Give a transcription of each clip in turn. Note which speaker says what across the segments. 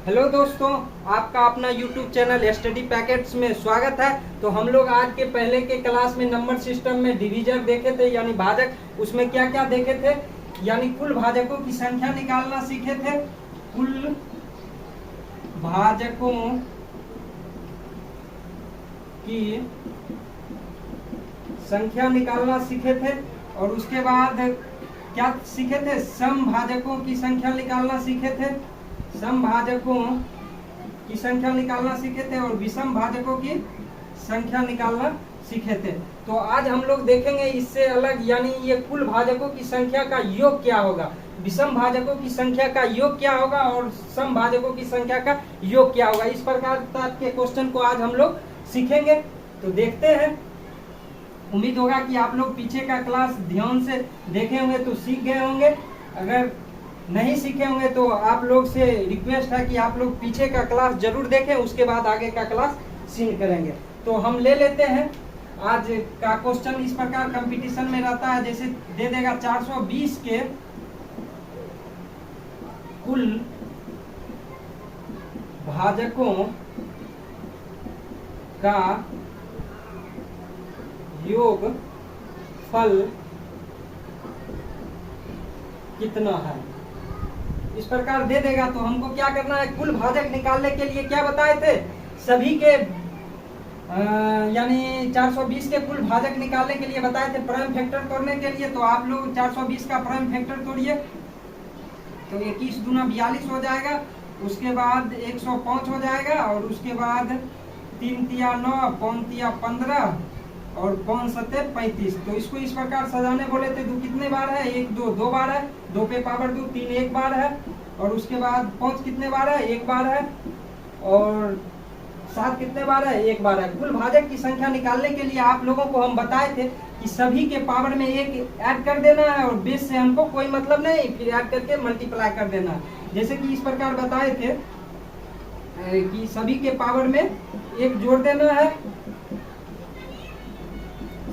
Speaker 1: Hello दोस्तों, आपका अपना YouTube चैनल स्टडी पैकेट्स में स्वागत है। तो हम लोग आज के पहले के क्लास में नंबर सिस्टम में डिवीजर देखे थे, यानी भाजक। उसमें क्या क्या देखे थे, यानी कुल भाजकों की संख्या निकालना सीखे थे। कुल भाजकों की संख्या निकालना सीखे थे। और उसके बाद क्या सीखे थे, सम भाजकों की संख्या निकालना सीखे थे। सम भाजकों की संख्या निकालना सीखे थे और विषम भाजकों की संख्या निकालना सीखे थे। तो आज हम लोग देखेंगे इससे अलग, यानी ये कुल भाजकों की संख्या का योग क्या होगा, विषम भाजकों की संख्या का योग क्या होगा और सम भाजकों की संख्या का योग क्या होगा। इस प्रकार के क्वेश्चन को आज हम लोग सीखेंगे। तो देखते हैं। उम्मीद होगा कि आप लोग पीछे का क्लास ध्यान से देखे होंगे तो सीख गए होंगे। अगर नहीं सीखे होंगे तो आप लोग से रिक्वेस्ट है कि आप लोग पीछे का क्लास जरूर देखें, उसके बाद आगे का क्लास सीन करेंगे। तो हम ले लेते हैं आज का क्वेश्चन। इस प्रकार कंपटीशन में रहता है, जैसे दे देगा 420 के कुल भाजकों का योग फल कितना है। इस प्रकार दे देगा तो हमको क्या करना है, कुल भाजक निकालने के लिए क्या बताए थे, सभी के यानी 420 के कुल भाजक निकालने के लिए बताए थे प्राइम फैक्टर तोड़ने के लिए। तो आप लोग 420 का प्राइम फैक्टर तोड़िए। तो 21 दूना 42 हो जाएगा, उसके बाद 105 हो जाएगा, और उसके बाद 3 तिया 9, 5 तिया 15 और 5 सत्ते 35। तो इसको इस प्रकार सजाने बोले थे। दो कितने बार है, 1 2 2 बार है, 2 पे पावर 2, 3 एक बार है, और उसके बाद 5 कितने बार है, 1 बार है, और 7 कितने बार है, 1 बार है। कुल भाजक की संख्या निकालने के लिए आप लोगों को हम बताए थे कि सभी के पावर में 1 ऐड कर देना है और बेस से हमको कोई मतलब नहीं, फिर ऐड करके मल्टीप्लाई कर देना है। जैसे कि इस प्रकार बताए थे कि सभी के पावर में 1 जोड़ देना है।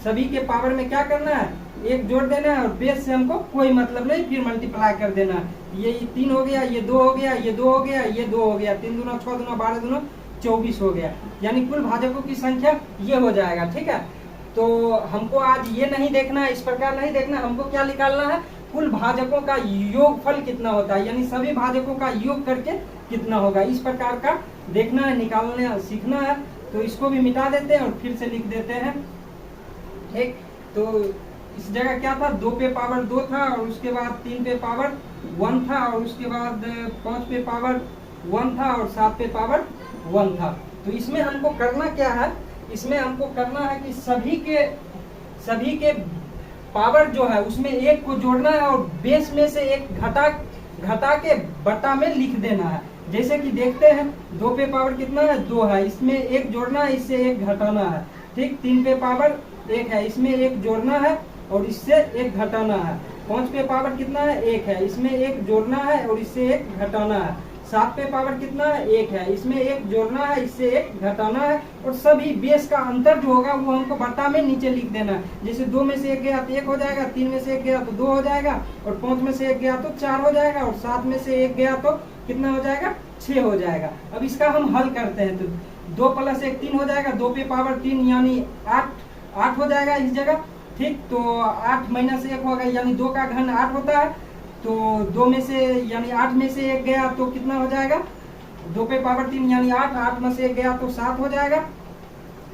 Speaker 1: सभी के पावर में क्या करना है, 1 जोड़ देना है और बेस से हमको कोई मतलब नहीं, फिर मल्टीप्लाई कर देना है। ये 3 हो गया, ये 2 हो गया, ये 2 हो गया, ये 2 हो गया, 3 दूना 6 दूना 12 दूना 24 हो गया। यानी कुल भाजकों की संख्या ये हो जाएगा। ठीक है, तो हमको आज ये नहीं देखना है, इस प्रकार नहीं देखना। हमको क्या निकालना है, कुल भाजकों का योगफल कितना होता है, यानी सभी भाजकों का योग करके कितना होगा। इस प्रकार का देखना है, निकालना सीखना है। तो इसको भी मिटा देते हैं और फिर से लिख देते हैं। ठीक, तो इस जगह क्या था, 2 पे पावर 2 था, और उसके बाद 3 पे पावर 1 था, और उसके बाद 5 पे पावर 1 था, और 7 पे पावर 1 था। तो इसमें हमको करना क्या है, इसमें हमको करना है कि सभी के पावर जो है उसमें 1 को जोड़ना है और बेस में से 1 घटा के बटा में लिख देना है। जैसे कि देखते हैं, 2 पे पावर कितना है, 2 है, इसमें 1 जोड़ना है, इससे 1 घटाना है। ठीक, 3 पे पावर 1 है, इसमें 1 जोड़ना है और इससे 1 घटाना है। 5 पे पावर कितना है, 1 है, इसमें 1 जोड़ना है और इससे 1 घटाना है। 7 पे पावर कितना है, 1 है, इसमें 1 जोड़ना है, इससे 1 घटाना है। और सभी बेस का अंतर जो होगा वो हमको बटा में नीचे लिख देना है। जैसे 2 में से 1 गया तो 1 हो जाएगा, 3 में से 1 गया तो 2 हो जाएगा, और 5 में से 1 गया तो 4 हो जाएगा, और 7 में से 1 गया तो कितना हो जाएगा, 6 हो जाएगा। अब इसका हम हल करते हैं। तो 2 + 1 3 हो जाएगा, 2 पे पावर 3 यानी 8 हो जाएगा इस जगह। ठीक, तो 8 - 1 होगा, यानी 2 का घन 8 होता है। तो 2 में से यानी 8 में से 1 गया तो कितना हो जाएगा, 2 पे पावर 3 यानी 8, 8 में से 1 गया तो 7 हो जाएगा।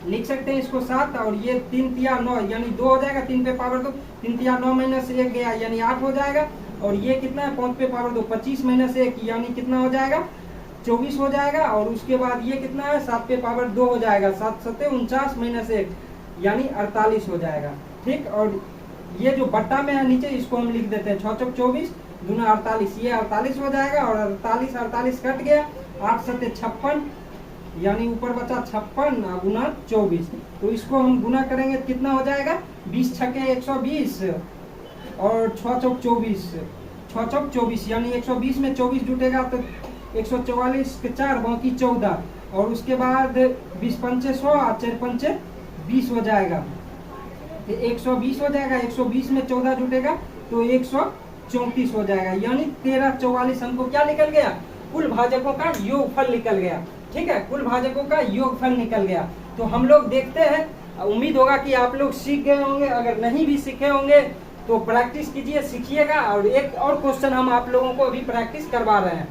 Speaker 1: लिख सकते हैं इसको 7, और ये 3 तिया 9 यानी 2 हो जाएगा, 3 पे पावर 2, 3 तिया 9 में से 1 गया यानी 8 हो जाएगा। और ये कितना है, 5 पे पावर 2, 25 में से 1 यानी कितना हो जाएगा, 24 हो जाएगा। और उसके बाद ये कितना है, 7 पे पावर 2 हो जाएगा, 7 सत्ते 49 में से 1 यानी 48 हो जाएगा। ठीक, और ये जो बट्टा में है नीचे, इसको हम लिख देते हैं 6 × 24 दूना 48, ये 48 हो जाएगा। और 48 कट गया, 8 सत्ते 56 यानी ऊपर बचा 56 गुना 24। तो इसको हम गुना करेंगे तो कितना हो जाएगा, 20 × 6 = 120 और 6 × 24 6 × 24 यानी 120 में 24 जुटेगा तो 144 के 4 बाकी 14, और उसके बाद 20 × 5 = 100 और 4 × 5 = 20 हो जाएगा। 120 हो जाएगा, 120 में 14 जुटेगा तो 134 हो जाएगा, यानी 1344 हमको क्या निकल गया, कुल भाजकों का योगफल निकल गया। ठीक है, कुल भाजकों का योगफल निकल गया। तो हम लोग देखते हैं, उम्मीद होगा कि आप लोग सीख गए होंगे। अगर नहीं भी सीखे होंगे तो प्रैक्टिस कीजिए, सीखिएगा। और एक और क्वेश्चन हम आप लोगों को अभी प्रैक्टिस करवा रहे हैं,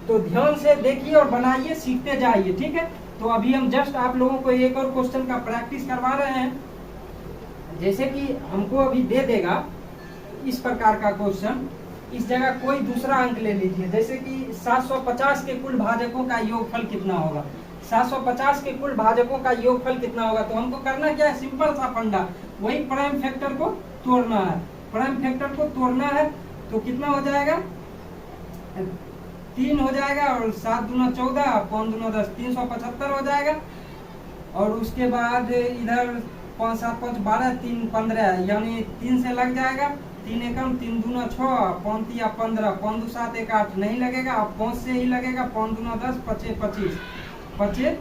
Speaker 1: तो ध्यान से देखिए और बनाइए, सीखते जाइए। ठीक है, तो अभी हम जस्ट आप लोगों को एक और क्वेश्चन का प्रैक्टिस करवा रहे हैं। जैसे कि हमको अभी दे देगा इस प्रकार का क्वेश्चन, इस जगह कोई दूसरा अंक ले लीजिए। जैसे कि 750 के कुल भाजकों का योगफल कितना होगा। 750 के कुल भाजकों का योगफल कितना होगा। तो हमको करना क्या है, सिंपल सा फंडा, वही प्राइम फैक्टर को तोड़ना है। प्राइम फैक्टर को तोड़ना है तो कितना हो जाएगा, 3 हो जाएगा, और 7 दूना 14, 5 दूना 10, 375 हो जाएगा। और उसके बाद इधर 5 7 5 12, 3 15, यानी 3 से लग जाएगा। 3 एकम 3 दूना 6, 5 तिया 15, 5 दू 7 1 8 नहीं लगेगा, अब 5 से ही लगेगा। 5 दूना 10, 5 25, 5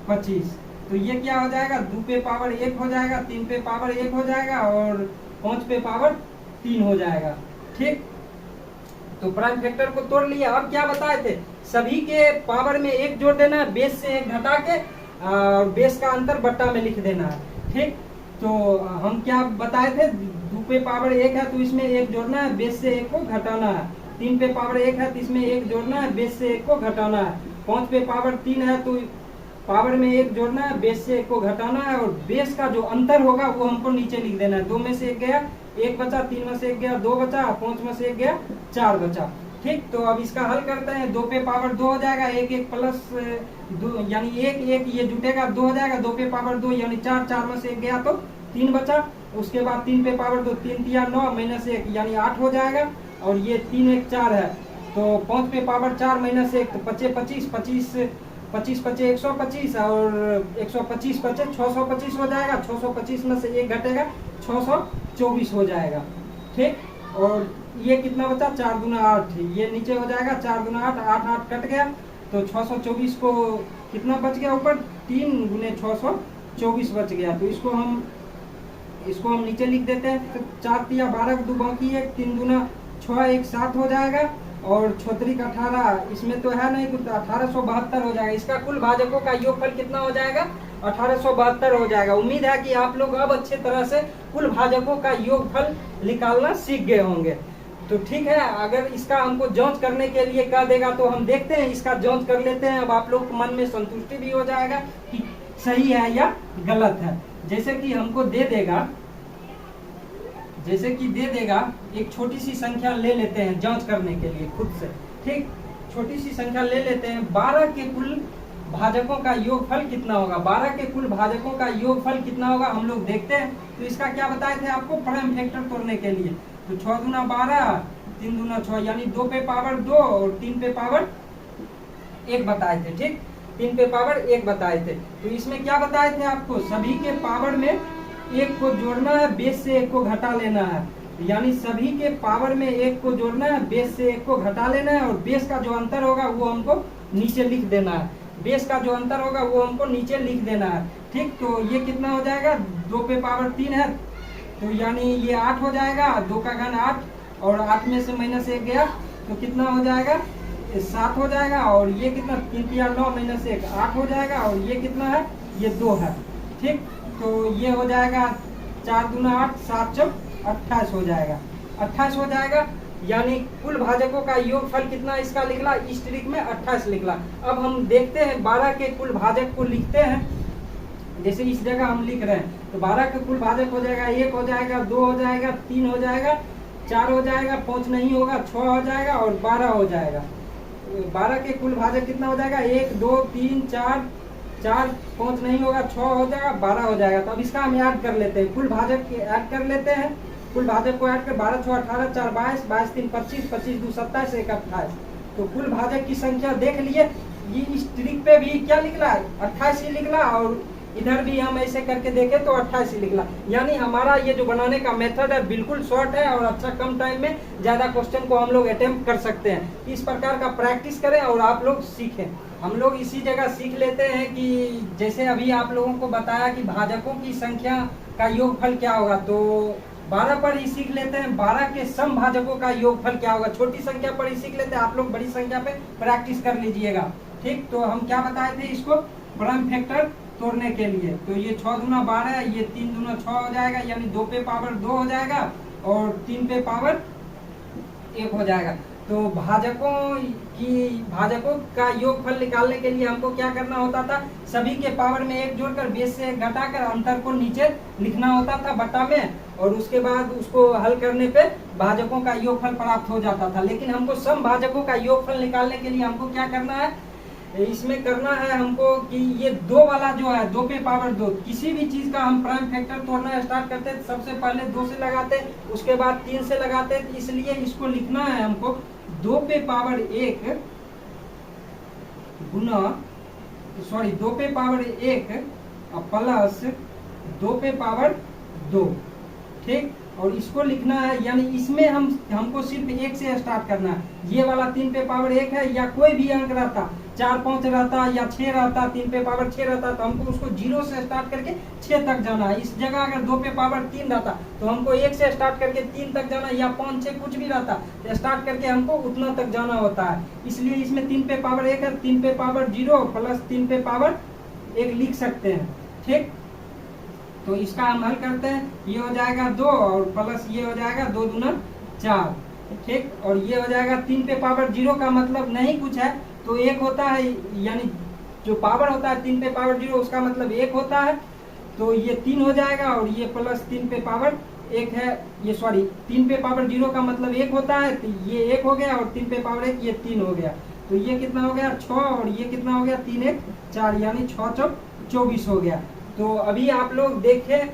Speaker 1: 25। तो ये क्या हो जाएगा, 2 पे पावर 1 हो जाएगा, 3 पे पावर 1 हो जाएगा, और 5 पे पावर 3 हो जाएगा। ठीक, तो प्राइम फैक्टर को तोड़ लिया। अब क्या बताए थे, सभी के पावर में 1 जोड़ देना है, बेस से 1 घटा के बेस का अंतर बट्टा में लिख देना है। ठीक, तो हम क्या बताए थे, 2 पे पावर 1 है तो इसमें 1 जोड़ना है, बेस से 1 को घटाना है। 3 पे पावर 1 है तो इसमें 1 जोड़ना है, बेस से 1 को घटाना है। 5 पे पावर 3 है तो पावर में 1 जोड़ना है, बेस से 1 को घटाना है, और बेस का जो अंतर होगा वो हमको नीचे लिख देना है। 2 में से 1 गया, 1 बचा, 3 में से 1 गया, 2 बचा, 5 में से 1 गया, 4 बचा। ठीक, तो अब इसका हल करते हैं। 2 पे पावर 2 हो जाएगा, 1 1 प्लस 2 यानी 1 1 ये जुटेगा, 2 हो जाएगा। 2 पे पावर 2 यानी 4, 4 में से 1 गया तो 3 बचा। उसके बाद 3 पे पावर 2, 3 तिया 9 माइनस 1 यानी 8 हो जाएगा, और ये 3 1 4 है, तो 5 पे पावर 4 माइनस 1 तो 25 25 25 25 125, और 125 बचे 625 हो जाएगा। 625 में से 1 घटेगा, 624 हो जाएगा। ठीक, और ये कितना बचा, 4 दूना 8, ये नीचे हो जाएगा, 4 दूना 8, 8 8 कट गया, तो 624 को कितना बच गया ऊपर, 3 गुने 624 बच गया। तो इसको हम नीचे लिख देते हैं। तो 4 तिया 12 2 बाकी है, 3 दूना 6 1 7 हो जाएगा, और 6 18, इसमें तो है नहीं कुछ, 1872 हो जाएगा। इसका कुल भाजकों का योगफल कितना हो जाएगा, 1872 हो जाएगा। उम्मीद है कि आप लोग अब अच्छे तरह से कुल भाजकों का योगफल निकालना सीख गए होंगे। तो ठीक है, अगर इसका हमको जांच करने के लिए कह देगा तो हम देखते हैं, इसका जांच कर लेते हैं। अब आप लोग के मन में संतुष्टि भी हो जाएगा कि सही है या गलत है। जैसे कि हमको दे देगा, एक छोटी सी संख्या ले लेते हैं जांच करने के लिए खुद से। ठीक, छोटी सी संख्या ले लेते हैं। 12 के कुल भाजकों का योगफल कितना होगा। 12 के कुल भाजकों का योगफल कितना होगा हम लोग देखते हैं। तो इसका क्या बताए थे आपको, प्राइम फैक्टर तोड़ने के लिए। तो 6 दूना 12, 3 दूना 6, यानी 2 पे पावर 2 और 3 पे पावर 1 बताए थे। ठीक, 3 पे पावर 1 बताए थे। तो इसमें क्या बताए थे आपको, सभी के पावर में 1 को जोड़ना है, बेस से 1 को घटा लेना है। यानी सभी के पावर में 1 को जोड़ना है, बेस से 1 को घटा लेना है, और बेस का जो अंतर होगा वो हमको नीचे लिख देना है। बेस का जो अंतर होगा वो हमको नीचे लिख देना है। ठीक, तो ये कितना हो जाएगा, 2 पे पावर 3 है तो यानी ये 8 हो जाएगा, 2 का घन 8, और 8 में से माइनस 1 गया तो कितना हो जाएगा, 7 हो जाएगा। और ये कितना, 3 तिया 9 माइनस 1 8 हो जाएगा, और ये कितना है, ये 2 है। ठीक, तो ये हो जाएगा 4 दूना 8, 7 चौक 28 हो जाएगा, 28 हो जाएगा। यानी कुल भाजकों का योगफल कितना इसका निकला, इस ट्रिक में 28 निकला। अब हम देखते हैं 12 के कुल भाजक को लिखते हैं। जैसे इस जगह हम लिख रहे हैं, तो 12 के कुल भाजक हो जाएगा, 1 हो जाएगा, 2 हो जाएगा, 3 हो जाएगा, 4 हो जाएगा, 5 नहीं होगा, 6 हो जाएगा, और 12 हो जाएगा। 12 के कुल भाजक कितना हो जाएगा, 1 2 3 4 4, 5 नहीं होगा, 6 हो जाएगा, 12 हो जाएगा। तो अब इसका हम ऐड कर लेते हैं, कुल भाजक ऐड कर लेते हैं। कुल भाजक को ऐड कर 12 6 18 4 22 22 3 25 25 2 27 1 28। तो कुल भाजक की संख्या देख लिए। ये इस ट्रिक पे भी क्या निकला, 28 ही निकला, और इधर भी हम ऐसे करके देखें तो 28 ही निकला। यानी हमारा ये जो बनाने का मेथड है बिल्कुल शॉर्ट है, और अच्छा कम टाइम में ज्यादा क्वेश्चन को हम लोग अटेम्प्ट कर सकते हैं। इस प्रकार का प्रैक्टिस करें और आप लोग सीखें। हम लोग इसी जगह सीख लेते हैं कि जैसे अभी आप लोगों को बताया कि भाजकों की संख्या का योगफल क्या होगा। तो 12 पर ही सीख लेते हैं 12 के सम भाजकों का योगफल क्या होगा। छोटी संख्या पर ही सीख लेते हैं, आप लोग बड़ी संख्या पे प्रैक्टिस कर लीजिएगा। ठीक, तो हम क्या बताए थे इसको प्राइम फैक्टर तोड़ने के लिए। तो ये 6 दूना 12, ये 3 दूना 6 हो जाएगा, यानी 2 पे पावर 2 हो जाएगा और 3 पे पावर 1 हो जाएगा। तो भाजकों का योगफल निकालने के लिए हमको क्या करना होता था, सभी के पावर में 1 जोड़कर बेस से 1 घटाकर अंतर को नीचे लिखना होता था बटा में, और उसके बाद उसको हल करने पे भाजकों का योगफल प्राप्त हो जाता था। लेकिन हमको सम भाजकों का योगफल निकालने के लिए हमको क्या करना है, इसमें करना है हमको कि ये 2 वाला जो है 2 पे पावर 2, किसी भी चीज का हम प्राइम फैक्टर तोड़ना स्टार्ट करते हैं सबसे पहले 2 से लगाते, उसके बाद 3 से लगाते, इसलिए इसको लिखना है हमको 2 पे पावर 1 गुना 2 पे पावर 1 प्लस 2 पे पावर 2। ठीक, और इसको लिखना है, यानी इसमें हमको सिर्फ 1 से स्टार्ट करना है। ये वाला 3 पे पावर 1 है, या कोई भी अंक रहता 4 5 रहता या 6 रहता, 3 पे पावर 6 रहता, तो हमको उसको 0 से स्टार्ट करके 6 तक जाना है। इस जगह अगर 2 पे पावर 3 रहता तो हमको 1 से स्टार्ट करके 3 तक जाना, या 5 6 कुछ भी रहता तो स्टार्ट करके हमको उतना तक जाना होता है। इसलिए इसमें 3 पे पावर 1 है, 3 पे पावर 0 प्लस 3 पे पावर 1 लिख सकते हैं। ठीक, तो इसका हम हल करते हैं, ये हो जाएगा 2 और प्लस ये हो जाएगा 2 दूना 4। ठीक, और ये हो जाएगा 3 पे पावर 0 का मतलब नहीं कुछ है, तो 1 होता है, यानी जो पावर होता है 3 पे पावर 0 उसका मतलब 1 होता है। तो ये 3 हो जाएगा और ये प्लस 3 पे पावर 1 है, ये 3 पे पावर 0 का मतलब 1 होता है, तो ये 1 हो गया, और 3 पे पावर 1 ये 3 हो गया। तो ये कितना हो गया 6, और ये कितना हो गया 3 1 4, यानी 6 4 24 हो गया। तो अभी आप लोग देखें,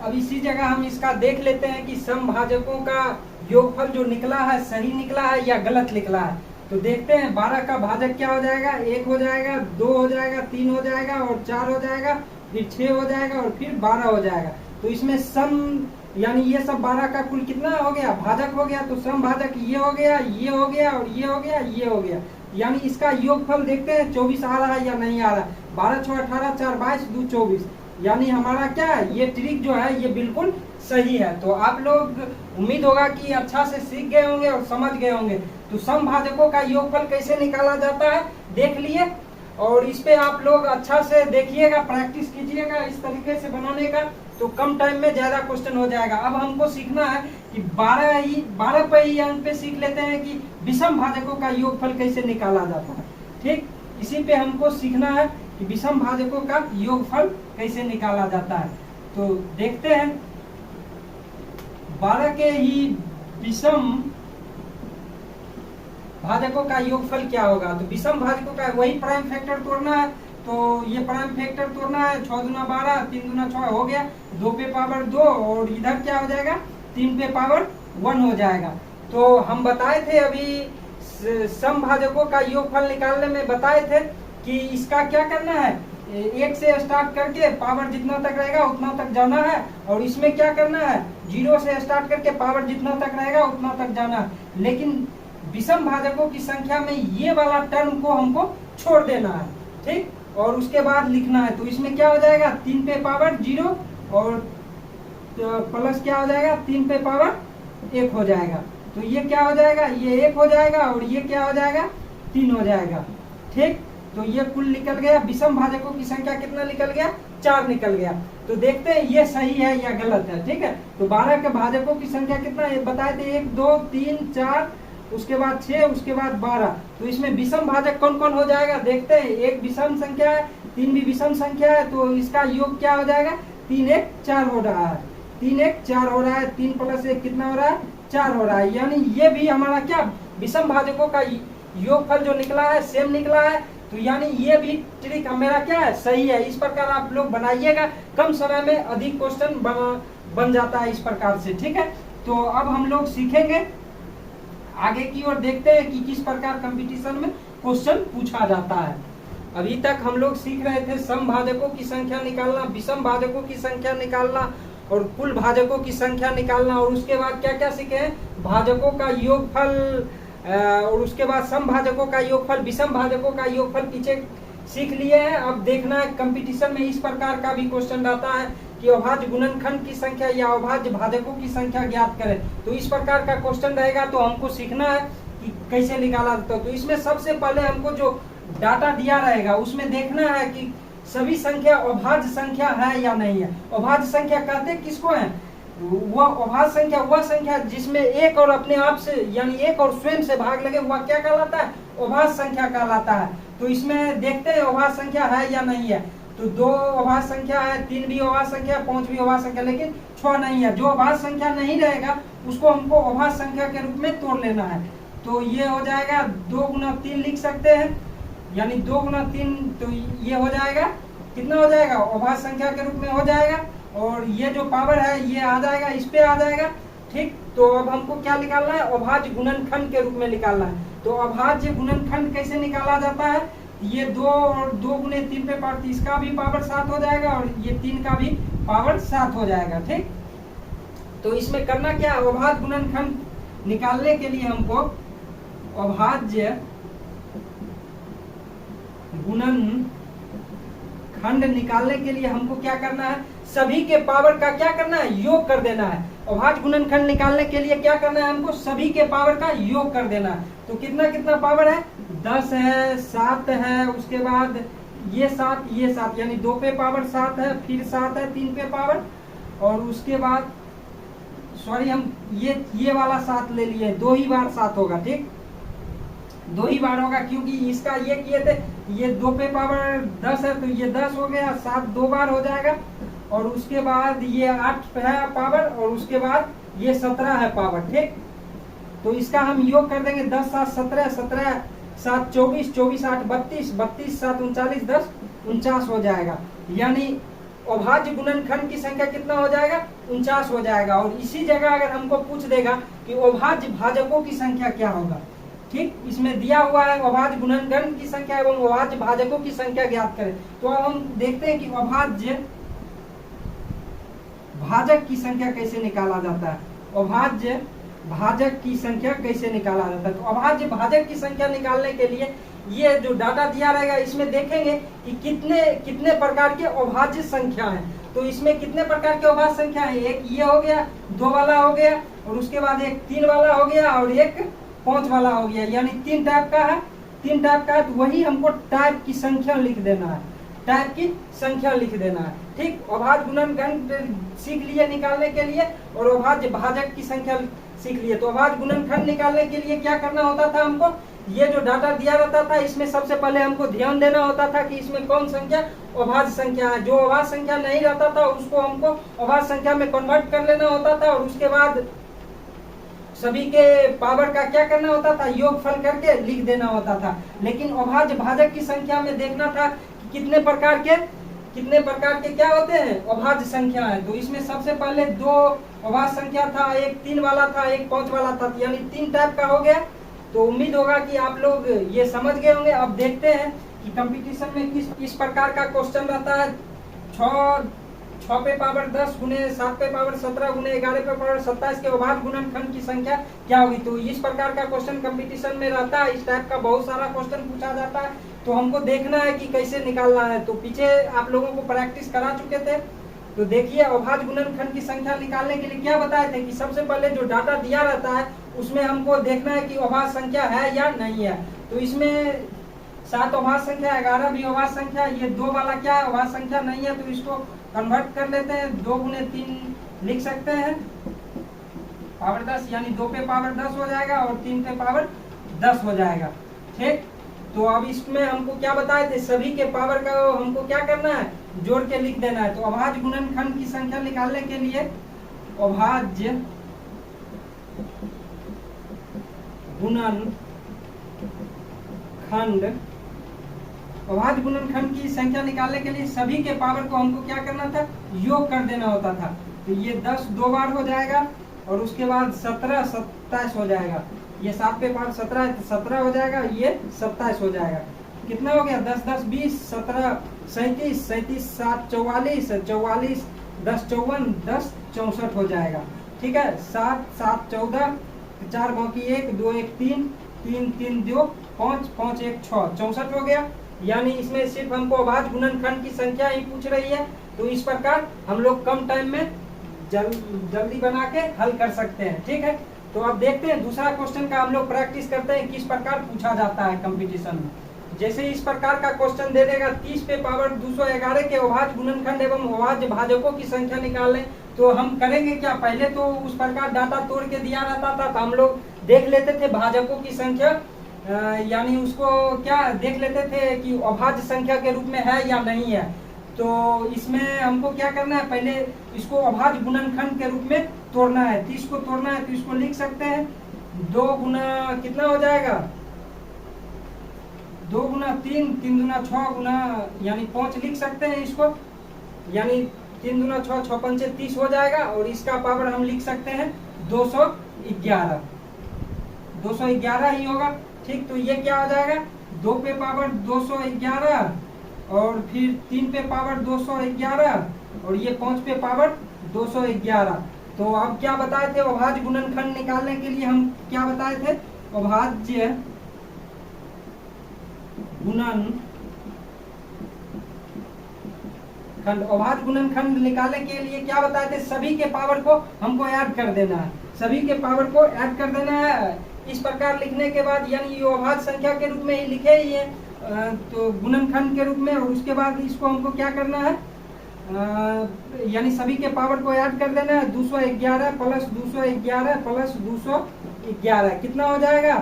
Speaker 1: अब इसी जगह हम इसका देख लेते हैं कि सम भाजकों का योगफल जो निकला है सही निकला है या गलत निकला है। तो देखते हैं 12 का भाजक क्या हो जाएगा, 1 हो जाएगा, 2 हो जाएगा, 3 हो जाएगा और 4 हो जाएगा, फिर 6 हो जाएगा और फिर 12 हो जाएगा। तो इसमें सम, यानी ये सब 12 का कुल कितना हो गया, भाजक हो गया। तो सम भाजक ये हो गया, ये हो गया और ये हो गया, ये हो गया, यानी इसका योगफल देखते हैं 24 आ रहा है या नहीं आ रहा है। 12 6 18 4 22 2 24, यानी हमारा क्या है, ये ट्रिक जो है ये बिल्कुल सही है। तो आप लोग उम्मीद होगा कि अच्छा से सीख गए होंगे और समझ गए होंगे। तो सम भाजकों का योगफल कैसे निकाला जाता है देख लिए, और इस पे आप लोग अच्छा से देखिएगा, प्रैक्टिस कीजिएगा इस तरीके से बनाने का, तो कम टाइम में ज्यादा क्वेश्चन हो जाएगा। अब हमको सीखना है कि 12 पे ही अंक पे सीख लेते हैं कि विषम भाजकों का योगफल कैसे निकाला जाता है। ठीक, इसी पे हमको सीखना है कि विषम भाजकों का योगफल कैसे निकाला जाता है। तो देखते हैं 12 के ही विषम भाजकों का योगफल क्या होगा। तो विषम भाजकों का वही प्राइम फैक्टर तोड़ना है, तो ये प्राइम फैक्टर तोड़ना है, 6 दूना 12 3 दूना 6 हो गया, 2 पे पावर 2 और इधर क्या हो जाएगा 3 पे पावर 1 हो जाएगा। तो हम बताए थे अभी सम भाजकों का योगफल निकालने में बताए थे कि इसका क्या करना है, 1 से स्टार्ट करके पावर जितना तक रहेगा उतना तक जाना है, और इसमें क्या करना है 0 से स्टार्ट करके पावर जितना तक रहेगा उतना तक जाना है। लेकिन विषम भाजकों की संख्या में ये वाला टर्म को हमको छोड़ देना है। ठीक, और उसके बाद लिखना है। तो इसमें क्या हो जाएगा 3 पे पावर 0 और प्लस क्या हो जाएगा 3 पे पावर 1 हो जाएगा। तो ये क्या हो जाएगा, ये 1 हो जाएगा और ये क्या हो जाएगा 3 हो जाएगा। ठीक, तो ये कुल निकल गया, विषम भाजकों की संख्या कितना निकल गया 4 निकल गया। तो देखते हैं ये सही है या गलत है। ठीक है, तो 12 के भाजकों की संख्या कितना है बताए थे, 1 2 3 4, उसके बाद 6, उसके बाद 12। तो इसमें विषम भाजक कौन कौन हो जाएगा देखते हैं। 1 विषम संख्या है, 3 भी विषम संख्या है, तो इसका योग क्या हो जाएगा 3 1 4 हो रहा है, 3 1 4 हो रहा है, 3 प्लस 1 कितना हो रहा है 4 हो रहा है। यानी ये भी हमारा क्या विषम भाजकों का योगफल जो निकला है सेम निकला है। तो यानी ये भी ट्रिक मेरा क्या है सही है। इस प्रकार आप लोग बनाइएगा, कम समय में अधिक क्वेश्चन बन जाता है इस प्रकार से। ठीक है, तो अब हम लोग सीखेंगे आगे की ओर, देखते हैं कि किस प्रकार कंपटीशन में क्वेश्चन पूछा जाता है। अभी तक हम लोग सीख रहे थे सम भाजकों की संख्या निकालना, विषम भाजकों की संख्या निकालना और कुल भाजकों की संख्या निकालना, और उसके बाद क्या क्या सीखे हैं भाजकों का योगफल, और उसके बाद सम भाजकों का योगफल, विषम भाजकों का योगफल पीछे सीख लिए हैं। अब देखना है कंपटीशन में इस प्रकार का भी क्वेश्चन रहता है कि अभाज्य गुणनखंड की संख्या या अभाज्य भाजकों की संख्या ज्ञात करें। तो इस प्रकार का क्वेश्चन रहेगा, तो हमको सीखना है कि कैसे निकाला जाता है। तो इसमें सबसे पहले हमको जो डाटा दिया रहेगा उसमें देखना है कि सभी संख्या अभाज्य संख्या है या नहीं है। अभाज्य संख्या कहते किसको है? वह अभाज्य संख्या वह संख्या जिसमें एक और अपने आप से यानी एक और स्वयं से भाग लगे, वह क्या कहलाता है? अभाज्य संख्या कहलाता है। तो इसमें देखते हैं अभाज्य संख्या है या नहीं है। तो 2 अभाज्य संख्या है, 3 भी अभाज्य संख्या, 5 भी अभाज्य संख्या, लेकिन 6 नहीं है। जो अभाज्य संख्या नहीं रहेगा उसको हमको अभाज्य संख्या के रूप में तोड़ लेना है। तो ये हो जाएगा 2 गुना 3 लिख सकते हैं, यानी 2 गुना 3, तो ये हो जाएगा कितना हो जाएगा? अभाज्य संख्या के रूप में हो जाएगा। और ये जो पावर है ये आ जाएगा, इस पे आ जाएगा। ठीक, तो अब हमको क्या निकालना है? अभाज्य गुणनखंड के रूप में निकालना है। तो अभाज्य गुणनखंड कैसे निकाला जाता है? ये 2 और 2 गुने 3 पे पावर, इसका भी पावर 7 हो जाएगा और ये 3 का भी पावर 7 हो जाएगा। ठीक, तो इसमें करना क्या? अभाज्य गुणनखंड निकालने के लिए हमको अभाज्य गुणनखंड निकालने के लिए हमको क्या करना है? सभी के पावर का क्या करना है? योग कर देना है। अभाज्य गुणनखंड निकालने के लिए क्या करना है? हमको सभी के पावर का योग कर देना है। तो कितना कितना पावर है? 10 है, 7 है, उसके बाद ये 7, ये 7, यानी 2 पे पावर 7 है, फिर 7 है 3 पे पावर, और उसके बाद सॉरी हम ये वाला 7 ले लिए, 2 ही बार 7 होगा। ठीक, 2 ही बार होगा, क्योंकि इसका ये किए थे, ये 2 पे पावर 10 है तो ये 10 हो गया, 7 2 बार हो जाएगा, और उसके बाद ये 8 है पावर, और उसके बाद ये 17 है पावर। ठीक, तो इसका हम योग कर देंगे, 10 7 17, 17 7 24, 24 8 32, 32 7 39, 10 49 हो जाएगा। यानी अभाज्य गुणनखंड की संख्या कितना हो जाएगा? 49 हो जाएगा। और इसी जगह अगर हमको पूछ देगा कि अभाज्य भाजकों की संख्या क्या होगा, ठीक, इसमें दिया हुआ है अभाज्य गुणनखंड की संख्या एवं अभाज्य भाजकों की संख्या ज्ञात करें। तो अब हम देखते हैं कि अभाज्य भाजक की संख्या कैसे निकाला जाता है। अभाज्य भाजक की संख्या कैसे निकाला जाता है? तो अभाज्य भाजक की संख्या निकालने के लिए ये जो डाटा दिया रहेगा इसमें देखेंगे कि कितने कितने प्रकार के अभाज्य संख्या हैं। तो इसमें कितने प्रकार के अभाज्य संख्या है? एक ये हो गया, 2 वाला हो गया, और उसके बाद एक 3 वाला हो गया, और एक 5 वाला हो गया, यानी 3 टाइप का है। 3 टाइप का है, तो वही हमको टाइप की संख्या लिख देना है, टाइप की संख्या लिख देना है। ठीक, अभाज्य गुणनखंड सीख लिए निकालने के लिए, और अभाज्य भाजक की संख्या सीख लिए। तो अभाज्य गुणनखंड निकालने के लिए क्या करना होता था हमको? ये जो डाटा दिया रहता था इसमें सबसे पहले हमको ध्यान देना होता था कि इसमें कौन संख्या अभाज्य संख्या है। जो अभाज्य संख्या नहीं रहता था उसको हमको अभाज्य संख्या में कन्वर्ट कर लेना होता था, और उसके बाद सभी के पावर का क्या करना होता था? योगफल करके लिख देना होता था। लेकिन अभाज्य भाजक की संख्या में देखना था कि कितने प्रकार के क्या होते हैं? अभाज्य संख्या है। तो इसमें सबसे पहले 2 अभाज्य संख्या था, एक 3 वाला था, एक 5 वाला था, यानी 3 टाइप का हो गया। तो उम्मीद होगा कि आप लोग ये समझ गए होंगे। अब देखते हैं कि कंपटीशन में किस प्रकार का क्वेश्चन रहता है। 6 पे पावर 10 गुने 7 पे पावर 17 गुने 11 पे पावर 27 के अभाज्य गुणनखंड की संख्या क्या होगी? तो इस प्रकार का क्वेश्चन कंपटीशन में रहता है। इस टाइप का बहुत सारा क्वेश्चन पूछा जाता है, तो हमको देखना है कि कैसे निकालना है। तो पीछे आप लोगों को प्रैक्टिस करा चुके थे। तो देखिए, अभाज्य गुणनखंड की संख्या निकालने के लिए क्या बताए थे कि सबसे पहले जो डाटा दिया रहता है उसमें हमको देखना है कि अभाज्य संख्या है या नहीं है। तो इसमें 7 अभाज्य संख्या, 11 भी अभाज्य संख्या, ये 2 वाला क्या है? अभाज्य संख्या नहीं है। तो इसको कन्वर्ट कर लेते हैं, 2 गुने 3 लिख सकते हैं, पावर 10, यानी 2 पे पावर 10 हो जाएगा और 3 पे पावर 10 हो जाएगा। ठीक, तो अब इसमें हमको क्या बताए थे? सभी के पावर का हमको क्या करना है? जोड़ के लिख देना है। तो अभाज्य गुणनखंड की संख्या निकालने के लिए अभाज्य गुणनखंड की संख्या निकालने के लिए सभी के पावर को हमको क्या करना था? योग कर देना होता था। तो ये 10 2 बार हो जाएगा, और उसके बाद 17 27 हो जाएगा। ये 7 पे पावर 17 है तो 17 हो जाएगा, ये 27 हो जाएगा। कितना हो गया? 10 10 20, 17 37, 37 7 44, 44 10 54, 10 64 हो जाएगा। ठीक है, 7 7 14, 4 बाकी 1 2 1 3 3 3 2 5 5 1 6 64 हो गया। यानी इसमें सिर्फ हमको अभाज्य गुणनखंड की संख्या ही पूछ रही है। तो इस प्रकार हम लोग कम टाइम में जल्दी बना के हल कर सकते हैं। ठीक है, तो अब देखते हैं दूसरा क्वेश्चन का हम लोग प्रैक्टिस करते हैं किस प्रकार पूछा जाता है कंपटीशन में। जैसे इस प्रकार का क्वेश्चन दे देगा 30 पे पावर 211 के अभाज्य गुणनखंड एवं अभाज्य भाजकों की संख्या निकालें, तो हम करेंगे क्या, पहले तो उस प्रकार डाटा तोड़ के दिया रहता था तो हम लोग देख लेते थे भाजकों की संख्या, यानी उसको क्या देख लेते थे कि अभाज्य संख्या के रूप में है या नहीं है। तो इसमें हमको क्या करना है, पहले इसको अभाज्य गुणनखंड के रूप में तोड़ना है। 30 को तोड़ना है तो इसको लिख सकते हैं 2 गुना कितना हो जाएगा, 2 गुना 3, 3 गुना 6 गुना यानी 5 लिख सकते हैं इसको, यानी 3 गुना 6, 6 पंचे 30 हो जाएगा। और इसका पावर हम लिख सकते हैं 211, 211 ही होगा। ठीक, तो ये क्या हो जाएगा, 2 पे पावर 211 और फिर 3 पे पावर 211 और ये 5 पे पावर 211। तो अब क्या बताए थे, अभाज्य गुणनखंड निकालने के लिए हम क्या बताए थे, अभाज्य गुणनखंड, अभाज्य गुणनखंड निकालने के लिए क्या बताए थे, सभी के पावर को हमको ऐड कर देना है, सभी के पावर को ऐड कर देना है। इस प्रकार लिखने के बाद यानी ये अभाज्य संख्या के रूप में ही लिखे ही है, तो गुणनखंड के रूप में, और उसके बाद इसको हमको क्या करना है, यानी सभी के पावर को ऐड कर देना है। 211 प्लस 211 प्लस 211 कितना हो जाएगा,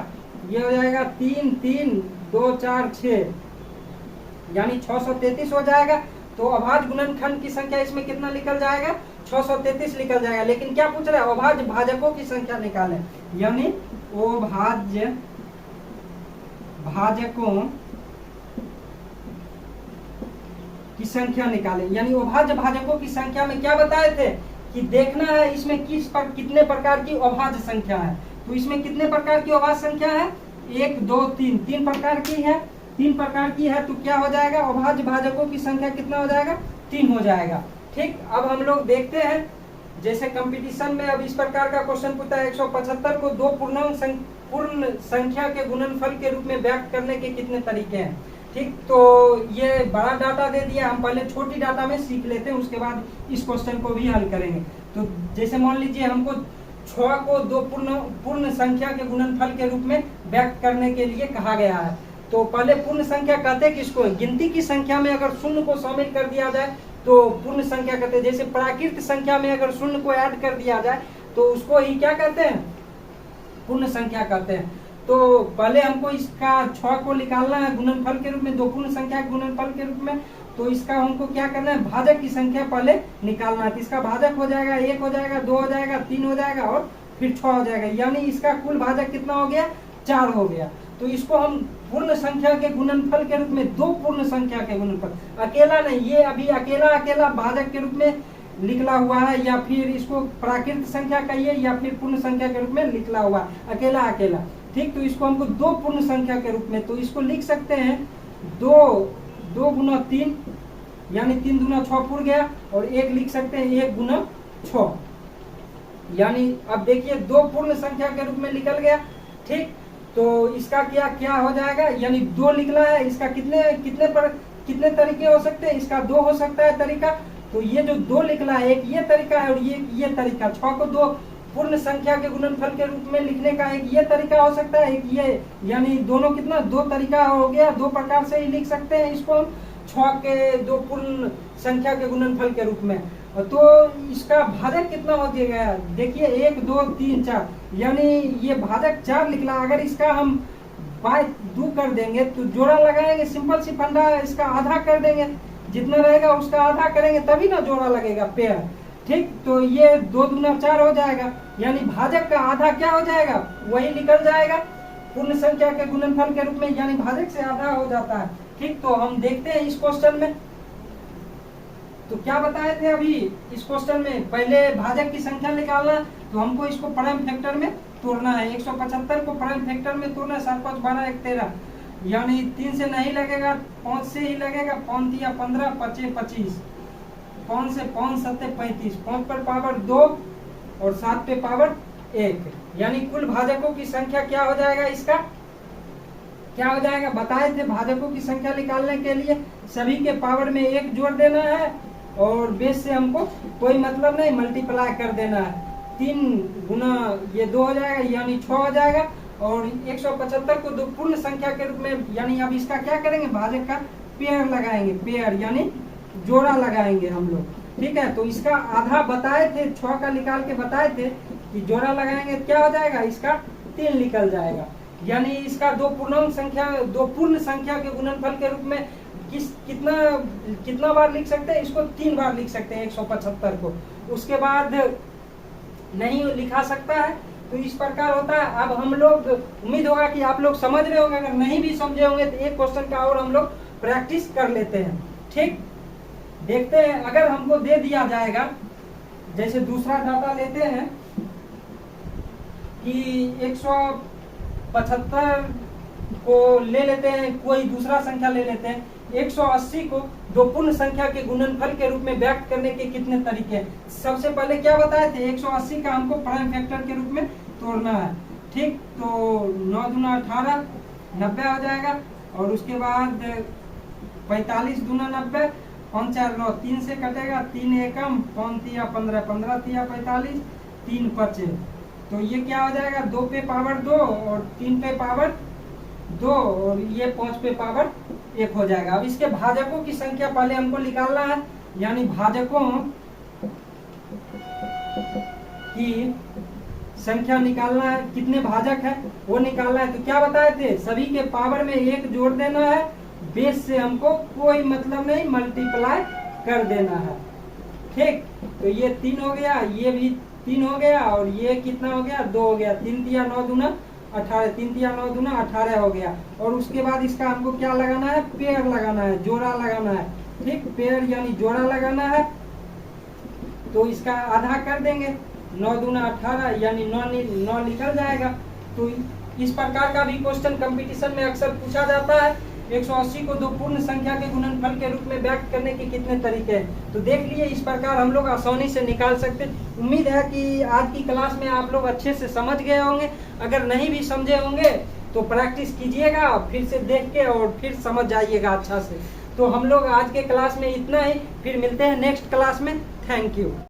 Speaker 1: ये हो जाएगा 3 3 2 4 6 यानी 633 हो जाएगा। तो अभाज्य गुणनखंड की संख्या इसमें कितना निकल जाएगा, 633 निकल जाएगा। लेकिन क्या पूछ रहा है, अभाज्य भाजकों की संख्या निकालें, यानी अभाज्य भाजकों की संख्या निकालें। यानी अभाज्य भाजकों की संख्या में क्या बताए थे कि देखना है इसमें कितने प्रकार की अभाज्य संख्या है। तो इसमें कितने प्रकार की अभाज्य संख्या है, 1 2 3, 3 प्रकार की है, 3 प्रकार की है। तो क्या हो जाएगा, अभाज्य भाजकों की संख्या कितना हो जाएगा, 3 हो जाएगा। ठीक, अब हम लोग देखते हैं जैसे कंपटीशन में अब इस प्रकार का क्वेश्चन पूछता है 175 को 2 पूर्ण संख्या के गुणनफल के रूप में व्यक्त करने के कितने तरीके हैं। ठीक, तो ये बड़ा डाटा दे दिया, हम पहले छोटी डाटा में सीख लेते हैं, उसके बाद इस क्वेश्चन को भी हल करेंगे। तो जैसे मान लीजिए हमको 6 को 2 पूर्ण संख्या के गुणनफल के रूप में व्यक्त करने के लिए कहा गया है। तो पहले पूर्ण संख्या कहते हैं किसको, गिनती की संख्या में अगर शून्य को शामिल कर दिया जाए तो पूर्ण संख्या कहते हैं। जैसे प्राकृत संख्या में अगर शून्य को ऐड कर दिया जाए तो उसको ही क्या कहते हैं, पूर्ण संख्या कहते हैं। तो पहले हमको इसका 6 को निकालना है गुणनफल के रूप में, 2 पूर्ण संख्या के गुणनफल के रूप में। तो इसका हमको क्या करना है, भाजक की संख्या पहले निकालना है। तो इसका भाजक हो जाएगा 1 हो जाएगा, 2 हो जाएगा, 3 हो जाएगा और फिर 6 हो जाएगा, यानी इसका कुल भाजक कितना हो गया, 4 हो गया। तो इसको हम पूर्ण संख्या के गुणनफल के रूप में, 2 पूर्ण संख्या के गुणनफल, अकेला नहीं, ये अभी अकेला भाजक के रूप में निकला हुआ है, या फिर इसको प्राकृत संख्या कहिए या फिर पूर्ण संख्या के रूप में निकला हुआ है, अकेला। ठीक, तो इसको हमको 2 पूर्ण संख्या के रूप में, तो इसको लिख सकते हैं 2 गुना 3 यानी 3 गुना 6 पूर्ण गया, और 1 लिख सकते हैं 1 गुना 6, यानी अब देखिए 2 पूर्ण संख्या के रूप में निकल गया। ठीक, तो इसका क्या हो जाएगा, यानी 2 निकला है, इसका कितने तरीके हो सकते हैं, इसका 2 हो सकता है तरीका। तो ये जो 2 निकला है, एक ये तरीका है और ये तरीका, 6 को 2 पूर्ण संख्या के गुणनफल के रूप में लिखने का एक ये तरीका हो सकता है, एक ये, यानी दोनों कितना 2 तरीका हो गया, 2 प्रकार से ही लिख सकते हैं इसको हम 6 के 2 पूर्ण संख्या के गुणनफल के रूप में। तो इसका भाजक कितना हो जाएगा, देखिए 1 2 3 4, यानी ये भाजक 4 निकला। अगर इसका हम बाय 2 कर देंगे तो जोड़ा लगाएंगे, सिंपल सी फंडा है, इसका आधा कर देंगे, जितना रहेगा उसका आधा करेंगे तभी ना जोड़ा लगेगा, पेयर। ठीक, तो ये 2 दूना 4 हो जाएगा, यानी भाजक का आधा क्या हो जाएगा, वही निकल जाएगा पूर्ण संख्या के गुणनफल के रूप में, यानी भाजक से आधा हो जाता है। ठीक, तो हम देखते हैं इस क्वेश्चन में। तो क्या बताए थे अभी इस क्वेश्चन में, पहले भाजक की संख्या निकालना, तो हमको इसको प्राइम फैक्टर में तोड़ना है। 175 को प्राइम फैक्टर में तोड़ना है, 7 5 12 1 13, यानी 3 से नहीं लगेगा, 5 से ही लगेगा, 5 या 15 25 25, 5 से 5 7 35, 5 पर पावर 2 और 7 पे पावर 1, यानी कुल भाजकों की संख्या क्या हो जाएगा इसका, क्या हो जाएगा, बताए थे भाजकों की संख्या निकालने के लिए सभी के पावर में 1 जोड़ देना है और बेस से हमको कोई मतलब नहीं, मल्टीप्लाई कर देना है। 3 गुना ये 2 हो जाएगा यानी 6 हो जाएगा और 175 को दो पूर्ण संख्या के रूप में, यानी अब इसका क्या करेंगे, भाजक का पेयर लगाएंगे, पेयर यानी जोड़ा लगाएंगे हम लोग। ठीक है, तो इसका आधा बताए थे, 6 का निकाल के बताए थे कि जोड़ा लगाएंगे क्या हो जाएगा, इसका 3 निकल जाएगा। यानी इसका दो पूर्ण संख्या के गुणनफल के रूप में कितना बार लिख सकते हैं, इसको 3 बार लिख सकते हैं 175 को, उसके बाद नहीं लिखा सकता है। तो इस प्रकार होता है। अब हम लोग, उम्मीद होगा कि आप लोग समझ रहे होंगे, अगर नहीं भी समझे होंगे तो एक क्वेश्चन का और हम लोग प्रैक्टिस कर लेते हैं। ठीक, देखते हैं अगर हमको दे दिया जाएगा, जैसे दूसरा डाटा लेते हैं कि 175 को ले लेते हैं, कोई दूसरा संख्या ले लेते हैं, 180 को दो पूर्ण संख्या के गुणनफल के रूप में व्यक्त करने के कितने तरीके हैं। सबसे पहले क्या बताए थे, 180 का हमको प्राइम फैक्टर के रूप में तोड़ना है। ठीक, तो 9 दूना 18 90 हो जाएगा और उसके बाद 45 दूना 90, 5 4 9, 3 से कटेगा, 3 एकम 5 तिया 15, 15 तिया 45, 3 बचे। तो ये क्या हो जाएगा, 2 पे पावर 2 और 3 पे पावर 2 और ये 5 पे पावर 1 हो जाएगा। अब इसके भाजकों की संख्या पहले हमको निकालना है, यानी भाजकों की संख्या निकालना है, कितने भाजक है वो निकालना है। तो क्या बताए थे, सभी के पावर में 1 जोड़ देना है, बेस से हमको कोई मतलब नहीं, मल्टीप्लाई कर देना है। ठीक, तो ये 3 हो गया, ये भी 3 हो गया और ये कितना हो गया, 2 हो गया। 3 तिया 9 दूना 18, 3 तिया 9 दूना 18 हो गया। और उसके बाद इसका हमको क्या लगाना है, पेयर लगाना है, जोड़ा लगाना है। ठीक, पेयर यानी जोड़ा लगाना है। तो इसका आधा कर देंगे, 9 दूना 18 यानी 9 निकल जाएगा। तो इस प्रकार का भी क्वेश्चन कंपटीशन में अक्सर पूछा जाता है। 180 को दो पूर्ण संख्या के गुणनफल के रूप में व्यक्त करने के कितने तरीके हैं। तो देख लिए, इस प्रकार हम लोग आसानी से निकाल सकते हैं। उम्मीद है कि आज की क्लास में आप लोग अच्छे से समझ गए होंगे। अगर नहीं भी समझे होंगे तो प्रैक्टिस कीजिएगा, फिर से देख के और फिर समझ जाइएगा अच्छा से। तो हम लोग आज के क्लास में इतना ही, फिर मिलते हैं नेक्स्ट क्लास में। Thank you.